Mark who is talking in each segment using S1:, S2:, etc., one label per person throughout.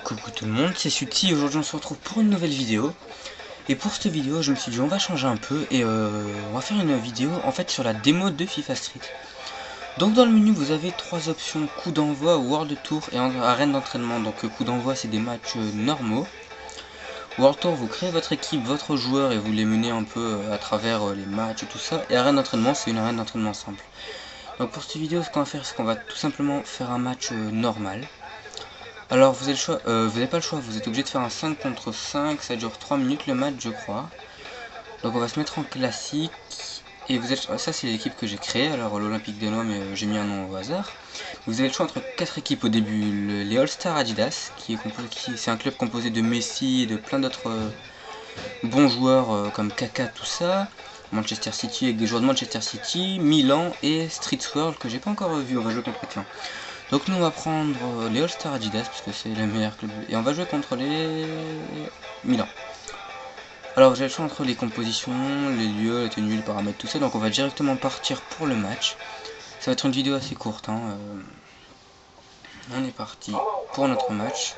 S1: Coucou tout le monde, c'est Suti. Aujourd'hui on se retrouve pour une nouvelle vidéo. Et pour cette vidéo je me suis dit on va changer un peu et on va faire une vidéo en fait sur la démo de FIFA Street. Donc dans le menu vous avez trois options: coup d'envoi, World Tour et arène d'entraînement. Donc coup d'envoi c'est des matchs normaux. World Tour vous créez votre équipe, votre joueur et vous les menez un peu à travers les matchs et tout ça. Et arène d'entraînement c'est une arène d'entraînement simple. Donc pour cette vidéo ce qu'on va faire c'est qu'on va tout simplement faire un match normal. Alors vous avez le choix, vous n'avez pas le choix, vous êtes obligé de faire un 5 contre 5, ça dure 3 minutes le match je crois. Donc on va se mettre en classique, et vous êtes, ça c'est l'équipe que j'ai créée, alors l'Olympique de Lyon, mais j'ai mis un nom au hasard. Vous avez le choix entre 4 équipes au début: les All-Star Adidas, c'est un club composé de Messi et de plein d'autres bons joueurs comme Kaka, tout ça. Manchester City avec des joueurs de Manchester City, Milan et Street World que j'ai pas encore vu, on va jouer contre eux. Donc nous on va prendre les All-Star Adidas parce que c'est le meilleur club et on va jouer contre les Milan. Alors j'ai le choix entre les compositions, les lieux, les tenues, les paramètres, tout ça. Donc on va directement partir pour le match. Ça va être une vidéo assez courte hein. On est parti pour notre match.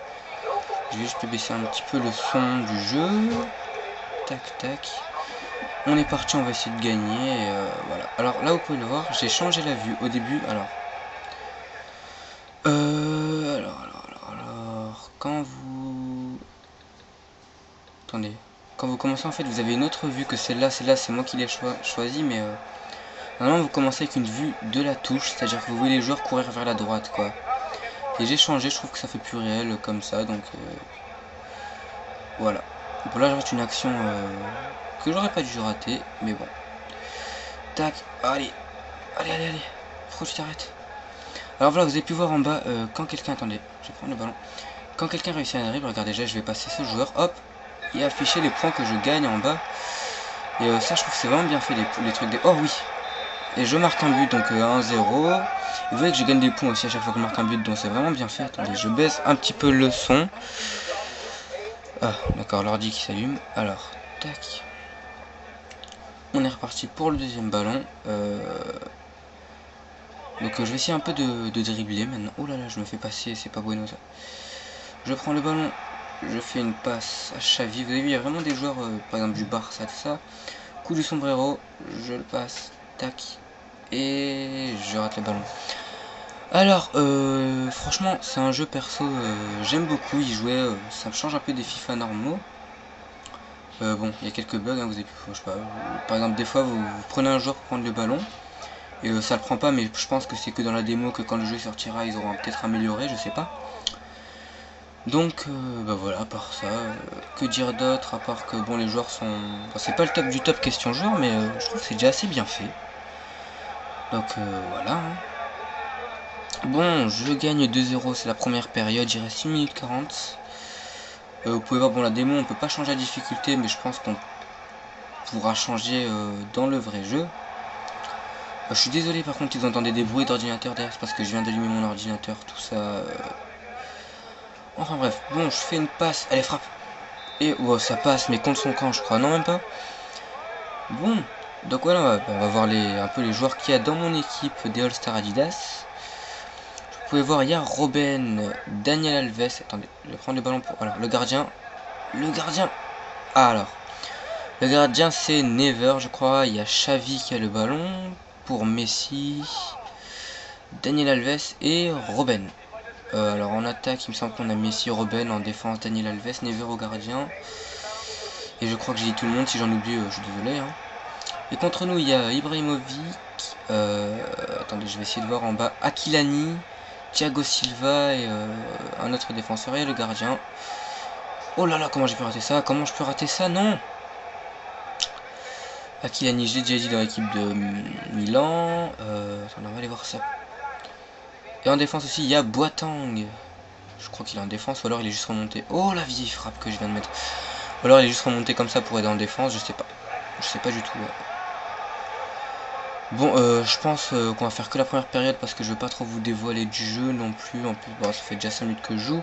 S1: Je vais juste baisser un petit peu le son du jeu. Tac tac. On est parti, on va essayer de gagner et voilà. Alors là vous pouvez le voir, j'ai changé la vue au début. Alors quand vous... Attendez. Quand vous commencez en fait vous avez une autre vue que celle-là c'est moi qui l'ai choisi, mais normalement vous commencez avec une vue de la touche, c'est-à-dire que vous voyez les joueurs courir vers la droite quoi. Et j'ai changé, je trouve que ça fait plus réel comme ça, donc voilà. Bon là je rate une action que j'aurais pas dû rater, mais bon. Tac, allez. Pourquoi tu t'arrêtes? Alors voilà, vous avez pu voir en bas quand quelqu'un... Attendez, je vais prendre le ballon. Quand quelqu'un réussit un dribble, regardez déjà, je vais passer ce joueur, hop, et afficher les points que je gagne en bas. Et ça, je trouve que c'est vraiment bien fait, les trucs des... Oh oui. Et je marque un but, donc 1-0. Vous voyez que je gagne des points aussi à chaque fois que je marque un but, donc c'est vraiment bien fait. Attendez, je baisse un petit peu le son. Ah, d'accord, l'ordi qui s'allume. Alors, tac. On est reparti pour le deuxième ballon. Donc je vais essayer un peu de dribbler maintenant. Oh là là, je me fais passer, c'est pas bueno ça. Je prends le ballon, je fais une passe à Xavi. Vous avez vu, il y a vraiment des joueurs, par exemple du Barça, tout ça. Coup du sombrero, je le passe, tac, et je rate le ballon. Alors, franchement, c'est un jeu perso, j'aime beaucoup y jouer, ça me change un peu des FIFA normaux. Bon, il y a quelques bugs, hein, vous avez pu, je sais pas, par exemple, des fois, vous prenez un joueur pour prendre le ballon, et ça le prend pas, mais je pense que c'est que dans la démo, que quand le jeu sortira, ils auront peut-être amélioré, je sais pas. Donc bah voilà, à part ça, que dire d'autre, à part que bon, les joueurs sont... Enfin, c'est pas le top du top question joueur, mais je trouve que c'est déjà assez bien fait. Donc voilà. Hein. Bon, je gagne 2-0, c'est la première période, il reste 6 minutes 40. Vous pouvez voir, bon, la démo, on peut pas changer la difficulté, mais je pense qu'on pourra changer dans le vrai jeu. Je suis désolé, par contre, si vous entendez des bruits d'ordinateur derrière, c'est parce que je viens d'allumer mon ordinateur, tout ça... Enfin bref, bon, je fais une passe, allez, frappe. Et oh, ça passe, mais contre son camp, je crois. Non, même pas. Bon, donc voilà, on va voir un peu les joueurs qu'il y a dans mon équipe des All-Star Adidas. Vous pouvez voir, il y a Robben, Daniel Alves. Attendez, je vais prendre le ballon pour... Voilà, le gardien. Ah, alors. Le gardien, c'est Never, je crois. Il y a Xavi qui a le ballon. Pour Messi, Daniel Alves et Robben. Alors en attaque, il me semble qu'on a Messi, Robben, en défense Daniel Alves, Never au gardien. Et je crois que j'ai dit tout le monde, si j'en oublie, je suis désolé. Hein. Et contre nous, il y a Ibrahimovic. Attendez, je vais essayer de voir en bas. Aquilani, Thiago Silva et un autre défenseur et le gardien. Oh là là, comment j'ai pu rater ça? Comment je peux rater ça? Non! Aquilani, je l'ai déjà dit dans l'équipe de Milan. Attendez, on va aller voir ça. Et en défense aussi, il y a Boateng. Je crois qu'il est en défense, ou alors il est juste remonté. Oh, la vieille frappe que je viens de mettre. Ou alors il est juste remonté comme ça pour aider en défense, je sais pas. Je sais pas du tout. Bon, je pense qu'on va faire que la première période parce que je veux pas trop vous dévoiler du jeu non plus. En plus, bon, ça fait déjà 5 minutes que je joue.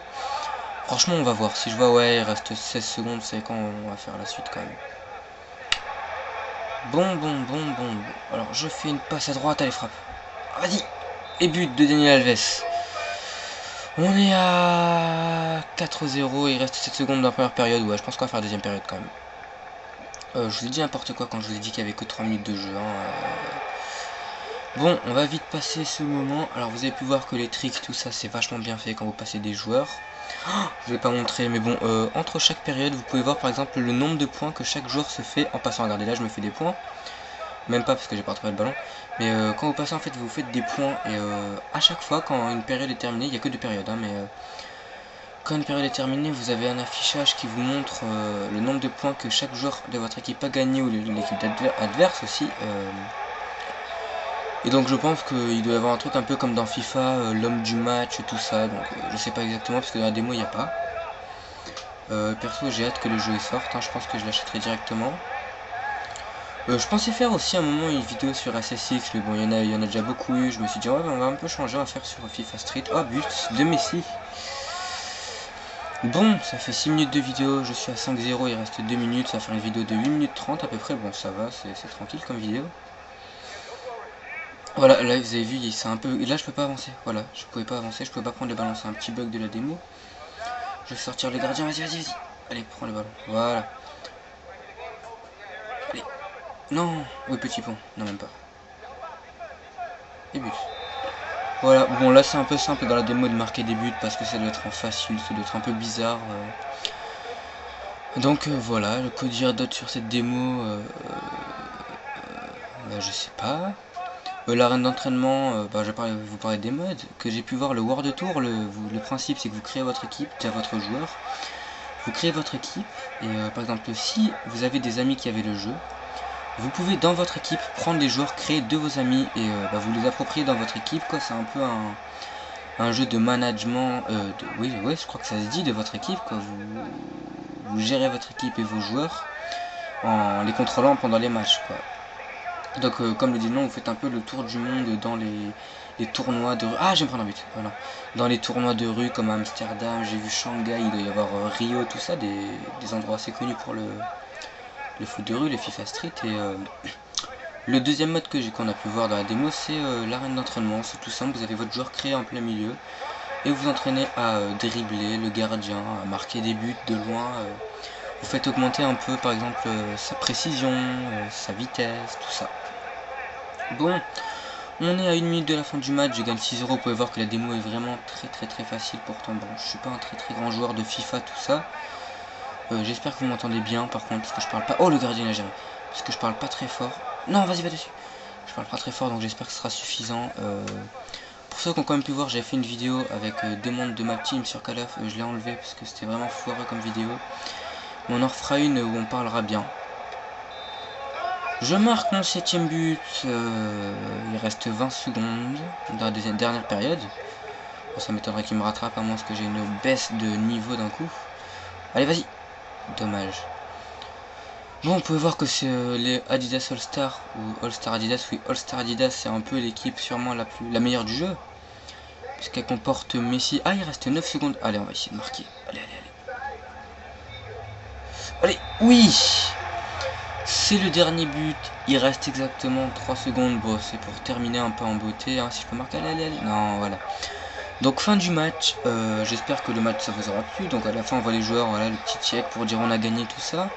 S1: Franchement, on va voir. Si je vois, ouais, il reste 16 secondes, c'est quand on va faire la suite quand même. Bon. Alors, je fais une passe à droite, allez, frappe. Vas-y. Et but de Daniel Alves. On est à 4-0, il reste 7 secondes dans la première période. Ouais, je pense qu'on va faire la deuxième période quand même. Je vous ai dit n'importe quoi quand je vous ai dit qu'il y avait que 3 minutes de jeu. Bon, on va vite passer ce moment. Alors vous avez pu voir que les tricks, tout ça, c'est vachement bien fait quand vous passez des joueurs. Je vais pas montrer, mais bon, entre chaque période, vous pouvez voir par exemple le nombre de points que chaque joueur se fait en passant. Regardez, là je me fais des points. Même pas parce que j'ai pas retrouvé le ballon. Mais quand vous passez, en fait, vous faites des points. Et à chaque fois, quand une période est terminée, il n'y a que 2 périodes, hein, mais quand une période est terminée, vous avez un affichage qui vous montre le nombre de points que chaque joueur de votre équipe a gagné, ou l'équipe adverse aussi. Et donc je pense qu'il doit y avoir un truc un peu comme dans FIFA, l'homme du match, tout ça. Donc je sais pas exactement parce que dans la démo il n'y a pas. Perso j'ai hâte que le jeu sorte, hein, je pense que je l'achèterai directement. Je pensais faire aussi à un moment une vidéo sur SSX, mais bon il y en a déjà beaucoup eu. Je me suis dit ouais, on va un peu changer, on va faire sur FIFA Street. Oh, but de Messi. Bon, ça fait 6 minutes de vidéo, je suis à 5-0, il reste 2 minutes, ça va faire une vidéo de 8 minutes 30 à peu près. Bon ça va, c'est tranquille comme vidéo. Voilà, là vous avez vu, c'est un peu... Là je peux pas avancer, voilà, je pouvais pas avancer, je pouvais pas prendre le ballon, c'est un petit bug de la démo. Je vais sortir le gardien, vas-y. Allez, prends le ballon, voilà. Allez, non, oui petit pont, non même pas. Et but. Voilà, bon là c'est un peu simple dans la démo de marquer des buts parce que ça doit être en facile, ça doit être un peu bizarre. Donc voilà, le code d'autres sur cette démo, bah, je sais pas. L'arène d'entraînement, bah, je vais vous parler des modes que j'ai pu voir. Le World Tour, le principe c'est que vous créez votre équipe, déjà votre joueur, vous créez votre équipe et par exemple si vous avez des amis qui avaient le jeu, vous pouvez dans votre équipe prendre les joueurs créés de vos amis et bah, vous les approprier dans votre équipe quoi. C'est un peu un jeu de management, oui ouais, je crois que ça se dit, de votre équipe quoi. Vous gérez votre équipe et vos joueurs en les contrôlant pendant les matchs quoi. Donc comme le dit le nom, vous faites un peu le tour du monde dans les tournois de rue. Ah, je vais me prendre un but, voilà. Dans les tournois de rue comme Amsterdam, j'ai vu Shanghai, il doit y avoir Rio, tout ça, des endroits assez connus pour le foot de rue, le FIFA Street. Et le deuxième mode qu'on a pu voir dans la démo, c'est l'arène d'entraînement. C'est tout simple, vous avez votre joueur créé en plein milieu et vous entraînez à dribbler le gardien, à marquer des buts de loin. Vous faites augmenter un peu par exemple sa précision, sa vitesse, tout ça. Bon, on est à 1 minute de la fin du match, je gagne 6-0, vous pouvez voir que la démo est vraiment très facile pourtant. Bon, je suis pas un très grand joueur de FIFA, tout ça. J'espère que vous m'entendez bien par contre, parce que je parle pas... Oh, le gardien a géré. Parce que je parle pas très fort. Non, vas-y, va dessus. Je parle pas très fort, donc j'espère que ce sera suffisant. Pour ceux qui ont quand même pu voir, j'ai fait une vidéo avec deux membres de ma team sur Call of. Je l'ai enlevé parce que c'était vraiment foireux comme vidéo. Mais on en refera une où on parlera bien. Je marque mon 7ème but, il reste 20 secondes dans la dernière période. Bon, ça m'étonnerait qu'il me rattrape à moins que j'ai une baisse de niveau d'un coup. Allez, vas-y. Dommage. Bon, on pouvait voir que c'est les Adidas All-Star ou All-Star Adidas. Oui, All-Star Adidas, c'est un peu l'équipe sûrement la meilleure du jeu. Puisqu'elle comporte Messi. Ah, il reste 9 secondes. Allez, on va essayer de marquer. Allez. Allez, oui! C'est le dernier but, il reste exactement 3 secondes, bon c'est pour terminer un peu en beauté, hein, si je peux marquer, allez, non voilà. Donc fin du match, j'espère que le match ça vous aura plu, donc à la fin on voit les joueurs, voilà le petit check pour dire on a gagné tout ça.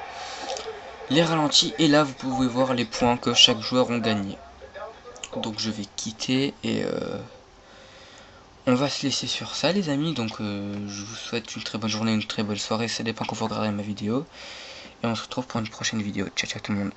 S1: Les ralentis, et là vous pouvez voir les points que chaque joueur ont gagné. Donc je vais quitter et on va se laisser sur ça les amis, donc je vous souhaite une très bonne journée, une très bonne soirée, ça dépend quand vous regardez ma vidéo. Et on se retrouve pour une prochaine vidéo. Ciao tout le monde.